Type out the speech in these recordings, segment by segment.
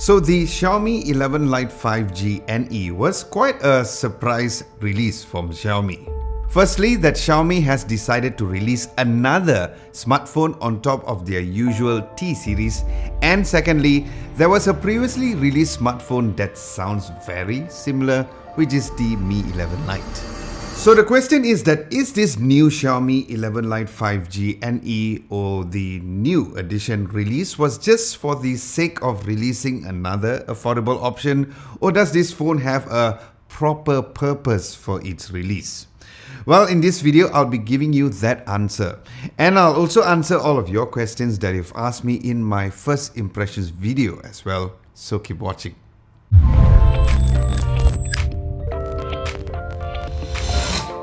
So the Xiaomi 11 Lite 5G NE was quite a surprise release from Xiaomi. Firstly, that Xiaomi has decided to release another smartphone on top of their usual T series, and secondly, there was a previously released smartphone that sounds very similar, which is the Mi 11 Lite. So the question is this new Xiaomi 11 Lite 5G NE or the new edition release was just for the sake of releasing another affordable option, or does this phone have a proper purpose for its release? Well, in this video, I'll be giving you that answer. And I'll also answer all of your questions that you've asked me in my first impressions video as well. So keep watching.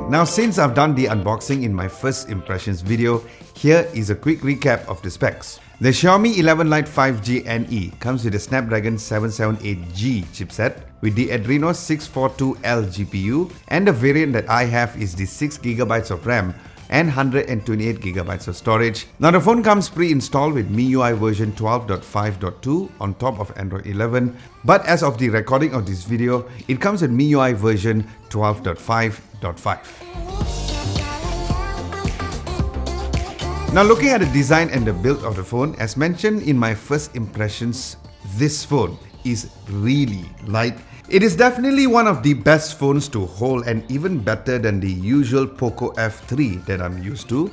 Now, since I've done the unboxing in my first impressions video, here is a quick recap of the specs. The Xiaomi 11 Lite 5G NE comes with a Snapdragon 778G chipset with the Adreno 642L GPU, and the variant that I have is the 6GB of RAM and 128GB of storage. Now the phone comes pre-installed with MIUI version 12.5.2 on top of Android 11, but as of the recording of this video, it comes with MIUI version 12.5.5. Now looking at the design and the build of the phone, as mentioned in my first impressions, this phone is really light. It is definitely one of the best phones to hold and even better than the usual Poco F3 that I'm used to.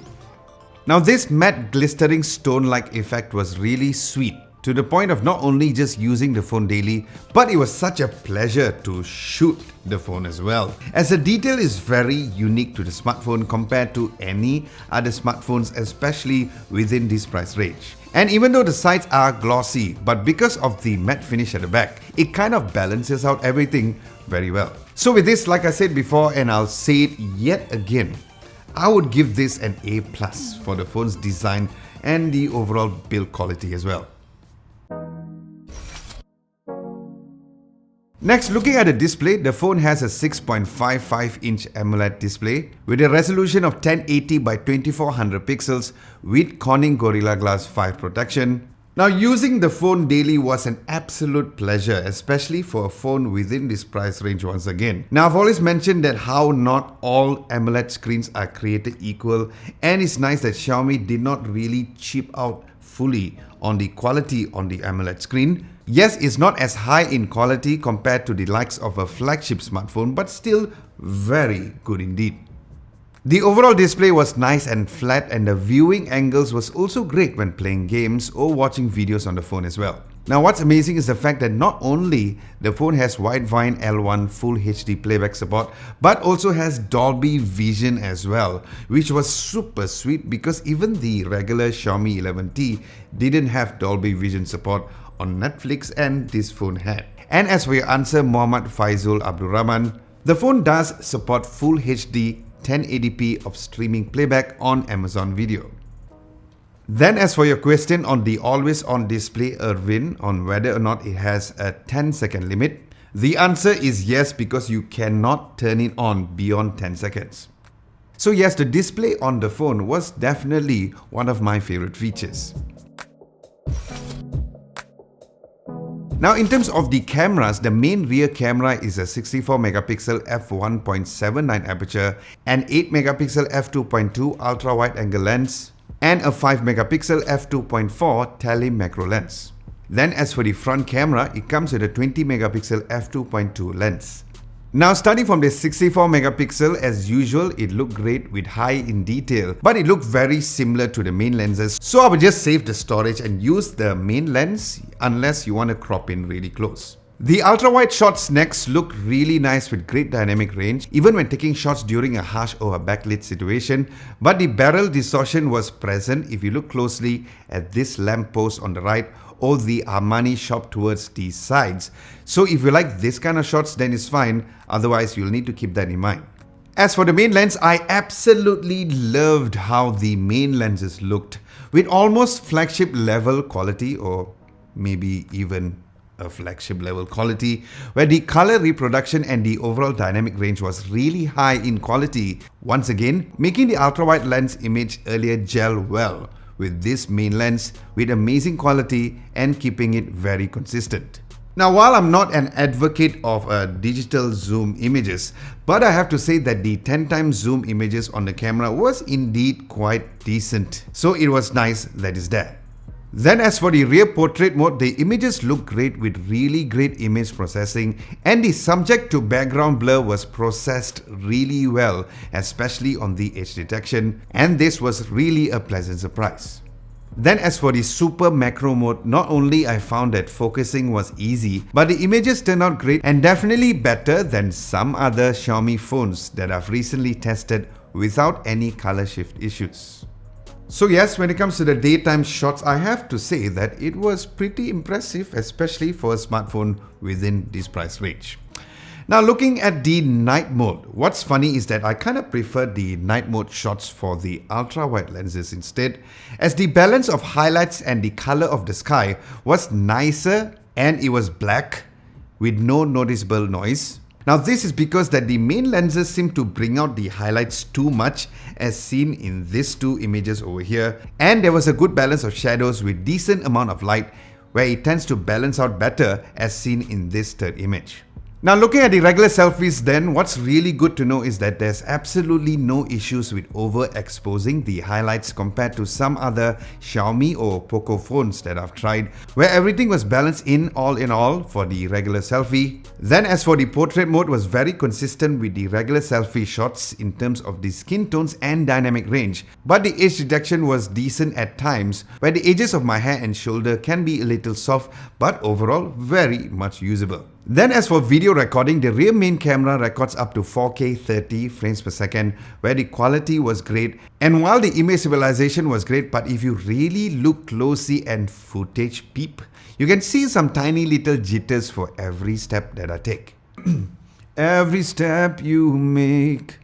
Now this matte glistering stone-like effect was really sweet, to the point of not only just using the phone daily, but it was such a pleasure to shoot the phone as well, as the detail is very unique to the smartphone compared to any other smartphones, especially within this price range. And even though the sides are glossy, but because of the matte finish at the back, it kind of balances out everything very well. So with this, like I said before, and I'll say it yet again, I would give this an A+ for the phone's design and the overall build quality as well. Next, looking at the display, the phone has a 6.55-inch AMOLED display with a resolution of 1080 by 2400 pixels with Corning Gorilla Glass 5 protection. Now, using the phone daily was an absolute pleasure, especially for a phone within this price range once again. Now, I've always mentioned that how not all AMOLED screens are created equal, and it's nice that Xiaomi did not really cheap out fully on the quality on the AMOLED screen. Yes, it's not as high in quality compared to the likes of a flagship smartphone, but still very good indeed. The overall display was nice and flat, and the viewing angles was also great when playing games or watching videos on the phone as well. Now what's amazing is the fact that not only the phone has Widevine L1 Full HD playback support, but also has Dolby Vision as well, which was super sweet because even the regular Xiaomi 11T didn't have Dolby Vision support on Netflix, and this phone had. And as for your answer, Muhammad Faizul Abdul Rahman, the phone does support Full HD 1080p of streaming playback on Amazon Video. Then as for your question on the always on display Irvin, on whether or not it has a 10-second limit, the answer is yes, because you cannot turn it on beyond 10 seconds. So yes, the display on the phone was definitely one of my favorite features. Now in terms of the cameras, the main rear camera is a 64MP f1.79 aperture, an 8MP f2.2 ultra-wide angle lens, and a 5MP f2.4 tele macro lens. Then as for the front camera, it comes with a 20MP f2.2 lens. Now starting from the 64MP, as usual, it looked great with high in detail, but it looked very similar to the main lenses. So I would just save the storage and use the main lens unless you want to crop in really close. The ultra-wide shots next look really nice with great dynamic range, even when taking shots during a harsh or a backlit situation, but the barrel distortion was present if you look closely at this lamp post on the right or the Armani shop towards the sides. So if you like this kind of shots, then it's fine, otherwise you'll need to keep that in mind. As for the main lens, I absolutely loved how the main lenses looked, with almost flagship level quality, or maybe even a flagship level quality, where the color reproduction and the overall dynamic range was really high in quality, once again making the ultra-wide lens image earlier gel well with this main lens with amazing quality and keeping it very consistent. Now, while I'm not an advocate of digital zoom images, but I have to say that the 10 times zoom images on the camera was indeed quite decent. So it was nice that is there. Then as for the rear portrait mode, the images look great with really great image processing, and the subject to background blur was processed really well, especially on the edge detection, and this was really a pleasant surprise. Then as for the super macro mode, not only I found that focusing was easy, but the images turned out great and definitely better than some other Xiaomi phones that I've recently tested without any color shift issues. So yes, when it comes to the daytime shots, I have to say that it was pretty impressive, especially for a smartphone within this price range. Now looking at the night mode, what's funny is that I kind of prefer the night mode shots for the ultra-wide lenses instead, as the balance of highlights and the color of the sky was nicer and it was black with no noticeable noise. Now this is because that the main lenses seem to bring out the highlights too much as seen in these two images over here, and there was a good balance of shadows with decent amount of light where it tends to balance out better as seen in this third image. Now looking at the regular selfies then, what's really good to know is that there's absolutely no issues with overexposing the highlights compared to some other Xiaomi or Poco phones that I've tried, where everything was balanced in all for the regular selfie. Then as for the portrait mode, was very consistent with the regular selfie shots in terms of the skin tones and dynamic range, but the edge detection was decent at times, where the edges of my hair and shoulder can be a little soft, but overall very much usable. Then as for video recording, the rear main camera records up to 4K 30 frames per second, where the quality was great, and while the image stabilization was great, but if you really look closely and footage peep, you can see some tiny little jitters for every step that I take. Every step you make.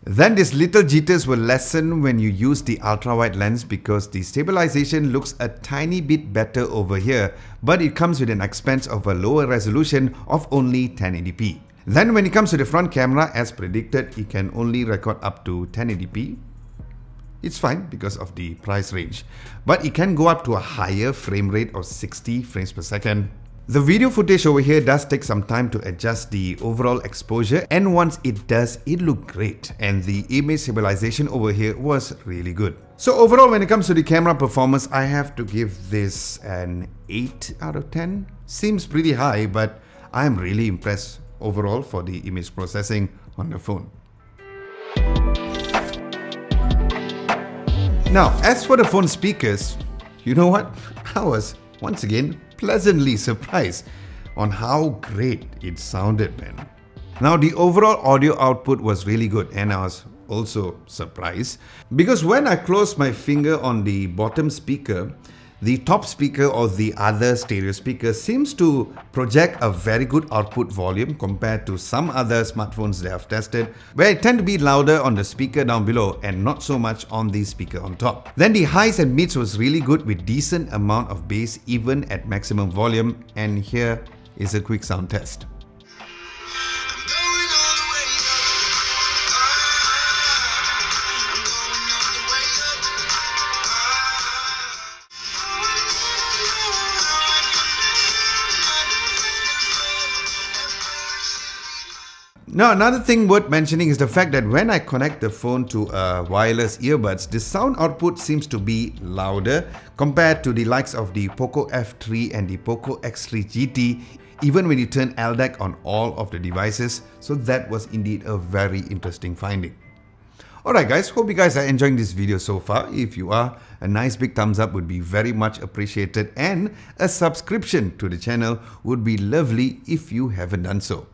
Then these little jitters will lessen when you use the ultra-wide lens because the stabilization looks a tiny bit better over here, but it comes with an expense of a lower resolution of only 1080p. Then when it comes to the front camera, as predicted, it can only record up to 1080p. It's fine because of the price range, but it can go up to a higher frame rate of 60 frames per second. The video footage over here does take some time to adjust the overall exposure, and once it does, it looked great, and the image stabilization over here was really good. So overall, when it comes to the camera performance, I have to give this an 8 out of 10. Seems pretty high, but I am really impressed overall for the image processing on the phone. Now, as for the phone speakers, you know what? I was once again pleasantly surprised on how great it sounded, man. Now the overall audio output was really good, and I was also surprised because when I closed my finger on the bottom speaker, the top speaker or the other stereo speaker seems to project a very good output volume compared to some other smartphones that I've tested, where it tend to be louder on the speaker down below and not so much on the speaker on top. Then the highs and mids was really good with decent amount of bass even at maximum volume, and here is a quick sound test. Now another thing worth mentioning is the fact that when I connect the phone to wireless earbuds, the sound output seems to be louder compared to the likes of the Poco F3 and the Poco X3 GT, even when you turn LDAC on all of the devices. So that was indeed a very interesting finding. Alright guys, hope you guys are enjoying this video so far. If you are, a nice big thumbs up would be very much appreciated, and a subscription to the channel would be lovely if you haven't done so.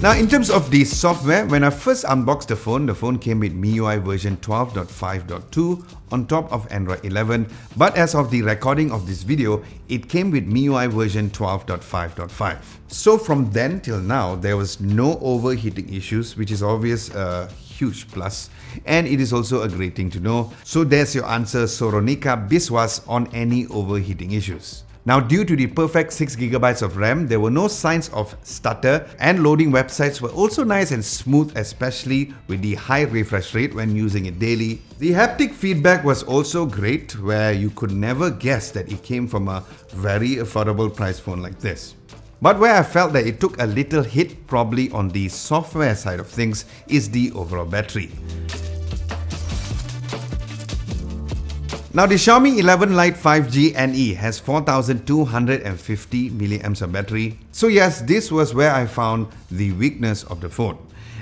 Now in terms of the software, when I first unboxed the phone came with MIUI version 12.5.2 on top of Android 11, but as of the recording of this video, it came with MIUI version 12.5.5. So from then till now, there was no overheating issues, which is obvious a huge plus, and it is also a great thing to know. So there's your answer, Soronika Biswas, on any overheating issues. Now, due to the perfect 6GB of RAM, there were no signs of stutter, and loading websites were also nice and smooth, especially with the high refresh rate when using it daily. The haptic feedback was also great, where you could never guess that it came from a very affordable price phone like this. But where I felt that it took a little hit, probably on the software side of things, is the overall battery. Now, the Xiaomi 11 Lite 5G NE has 4250 mAh of battery. So yes, this was where I found the weakness of the phone,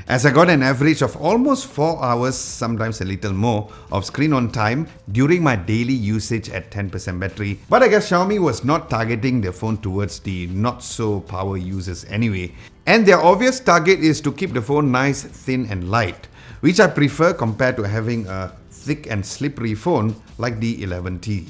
as I got an average of almost 4 hours, sometimes a little more, of screen on time during my daily usage at 10% battery. But I guess Xiaomi was not targeting their phone towards the not so power users anyway. And their obvious target is to keep the phone nice, thin and light, which I prefer compared to having a thick and slippery phone like the 11T.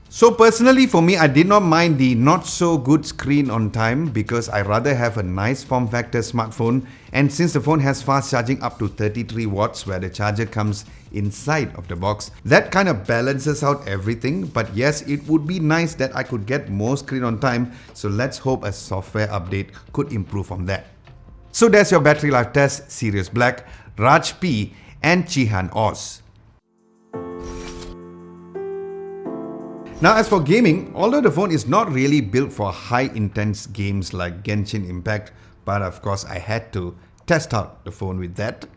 So personally for me, I did not mind the not so good screen on time because I rather have a nice form factor smartphone, and since the phone has fast charging up to 33 watts where the charger comes inside of the box, that kind of balances out everything. But yes, it would be nice that I could get more screen on time, so let's hope a software update could improve on that. So that's your battery life test, Sirius Black, Raj P and Chihan Oz. Now, as for gaming, although the phone is not really built for high intense games like Genshin Impact, but of course I had to test out the phone with that.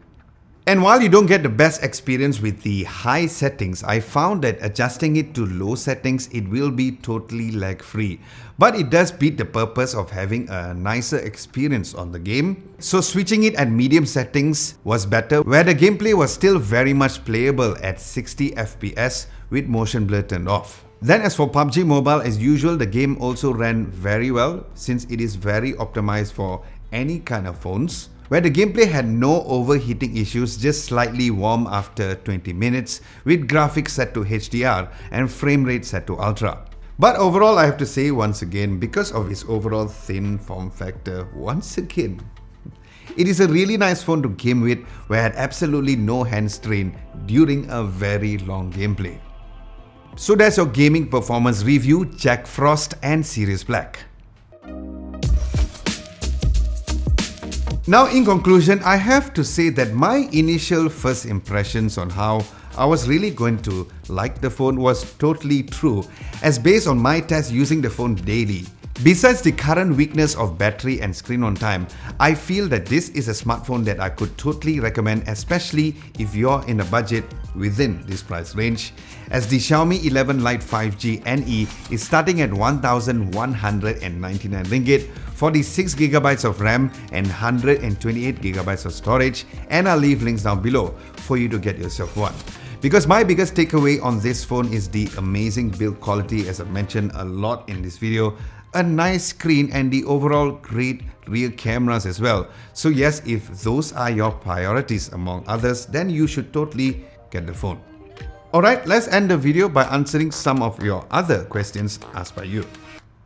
And while you don't get the best experience with the high settings, I found that adjusting it to low settings, it will be totally lag free. But it does beat the purpose of having a nicer experience on the game. So switching it at medium settings was better, where the gameplay was still very much playable at 60 FPS with motion blur turned off. Then as for PUBG Mobile, as usual, the game also ran very well since it is very optimized for any kind of phones, where the gameplay had no overheating issues, just slightly warm after 20 minutes with graphics set to HDR and frame rate set to Ultra. But overall, I have to say once again, because of its overall thin form factor, once again, it is a really nice phone to game with, where I had absolutely no hand strain during a very long gameplay. So that's your gaming performance review, Jack Frost and Sirius Black. Now in conclusion, I have to say that my initial first impressions on how I was really going to like the phone was totally true, as based on my test using the phone daily. Besides the current weakness of battery and screen on time, I feel that this is a smartphone that I could totally recommend, especially if you're in a budget within this price range, as the Xiaomi 11 Lite 5G NE is starting at 1,199 ringgit for the 6GB of RAM and 128GB of storage, and I'll leave links down below for you to get yourself one. Because my biggest takeaway on this phone is the amazing build quality, as I've mentioned a lot in this video, a nice screen and the overall great rear cameras as well. So yes, if those are your priorities among others, then you should totally get the phone. Alright, let's end the video by answering some of your other questions asked by you.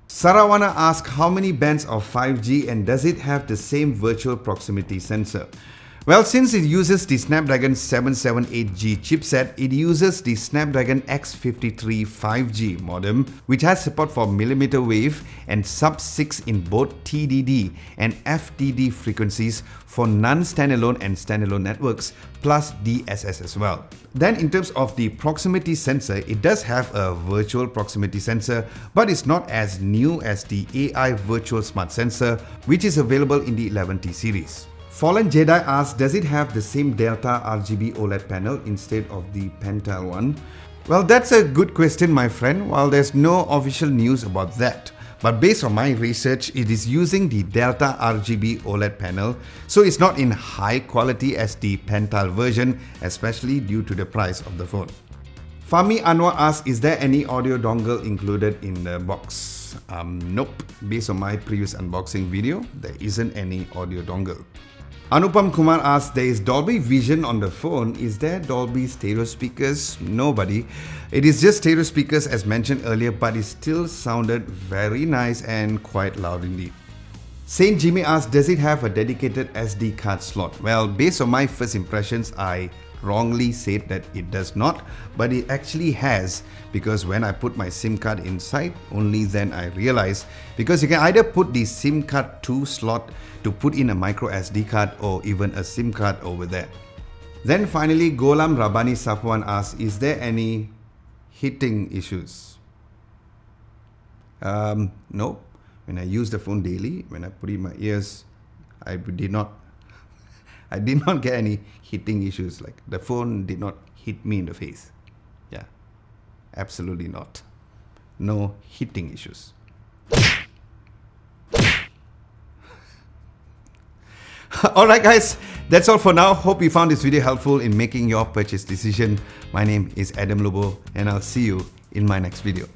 Sarawana asked how many bands of 5G and does it have the same virtual proximity sensor? Well, since it uses the Snapdragon 778G chipset, it uses the Snapdragon X53 5G modem, which has support for millimeter wave and sub-6 in both TDD and FDD frequencies for non-standalone and standalone networks, plus DSS as well. Then in terms of the proximity sensor, it does have a virtual proximity sensor, but it's not as new as the AI Virtual Smart Sensor, which is available in the 11T series. Fallen Jedi asks, does it have the same Delta RGB OLED panel instead of the Pentel one? Well, that's a good question, my friend. While there's no official news about that, but based on my research, it is using the Delta RGB OLED panel, so it's not in high quality as the Pentel version, especially due to the price of the phone. Fahmi Anwar asks, is there any audio dongle included in the box? Nope. Based on my previous unboxing video, there isn't any audio dongle. Anupam Kumar asks, there is Dolby Vision on the phone. Is there Dolby stereo speakers? Nobody. It is just stereo speakers as mentioned earlier, but it still sounded very nice and quite loud indeed. Saint Jimmy asks, does it have a dedicated SD card slot? Well, based on my first impressions, I wrongly said that it does not, but it actually has, because when I put my SIM card inside, only then I realized, because you can either put the SIM card 2 slot to put in a micro SD card or even a SIM card over there. Then finally, Golam Rabani Safwan asks, is there any heating issues? No. When I use the phone daily, when I put it in my ears, I did not get any heating issues. Like the phone did not hit me in the face. Yeah, absolutely not. No heating issues. Alright guys, that's all for now. Hope you found this video helpful in making your purchase decision. My name is Adam Lobo and I'll see you in my next video.